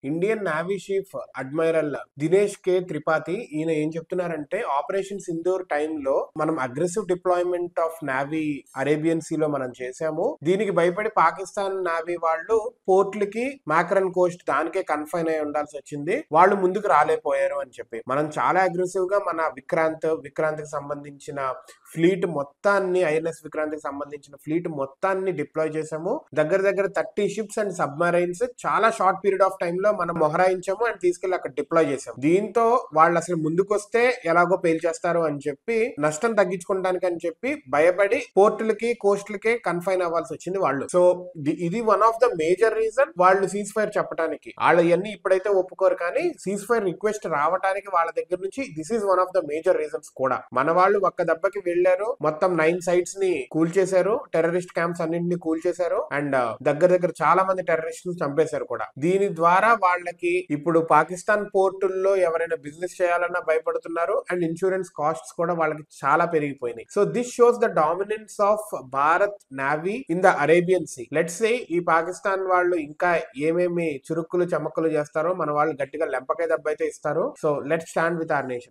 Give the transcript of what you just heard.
Indian navy chief admiral Dinesh K Tripathi ఈయన ఏం చెప్తున్నారంటే ఆపరేషన్ సింధూర్ టైంలో మనం aggressive deployment of navy Arabian sea లో మనం చేసాము. దీనికి భయపడి పాకిస్తాన్ నేవీ వాళ్ళు పోర్ట్లకి మాక్రన్ కోస్ట్ దానికే కన్ఫైన్ అయి ఉండాల్సి వచ్చింది. వాళ్ళు ముందుకు రాలేపోయారు అని చెప్పి మనం చాలా అగ్రెసివ్ గా మన విక్రాంత్ కి సంబంధించిన ఫ్లీట్ మొత్తాన్ని ఐఎన్ఎస్ విక్రాంత్ కి సంబంధించిన ఫ్లీట్ మొత్తాన్ని డిప్లాయ్ చేసాము. దగ్గర దగ్గర 30 షిప్స్ అండ్ సబ్మరైన్స్ చాలా షార్ట్ పీరియడ్ ఆఫ్ టైమ్ లో మనం మొహరాయించాము అండ్ తీసుకెళ్లి అక్కడ డిప్లాయ్ చేసాము. దీంతో వాళ్ళు అసలు ముందుకు వస్తే ఎలాగో పేల్చేస్తారు అని చెప్పి నష్టం తగ్గించుకోవడానికి అని చెప్పి భయపడి పోర్టులకి కోస్ట్లకి కన్ఫైన్ అవ్వాల్సి వచ్చింది వాళ్ళు. సో ఇది one of the major reason వాళ్ళు సీజ్ ఫైర్ చెప్పడానికి. వాళ్ళు ఇవన్నీ ఇప్పుడైతే ఒప్పుకోరు కానీ సీజ్ ఫైర్ రిక్వెస్ట్ రావడానికి వాళ్ళ దగ్గర నుంచి this is one of the major reasons కూడా. మన వాళ్ళు ఒక్క దెబ్బకి వెళ్లారు, మొత్తం 9 సైట్స్ ని కూల్ చేశారు, టెర్రరిస్ట్ క్యాంప్స్ అన్నింటినీ కూల్ చేశారు అండ్ దగ్గర దగ్గర చాలా మంది టెర్రరిస్టులు చంపేశారు కూడా. దీని ద్వారా వాళ్ళకి ఇప్పుడు పాకిస్తాన్ పోర్టుల్లో ఎవరైనా బిజినెస్ చేయాలన్నా భయపడుతున్నారు అండ్ ఇన్సూరెన్స్ కాస్ట్స్ కూడా వాళ్ళకి చాలా పెరిగిపోయినాయి. So this shows the dominance of Bharat navy in the Arabian Sea. Let's say ఈ పాకిస్తాన్ వాళ్ళు ఇంకా ఏమేమి చురుక్కులు చమక్కులు చేస్తారో మన వాళ్ళు గట్టిగా లెంపకాయ దెబ్బ అయితే ఇస్తారు. So let's stand with our nation.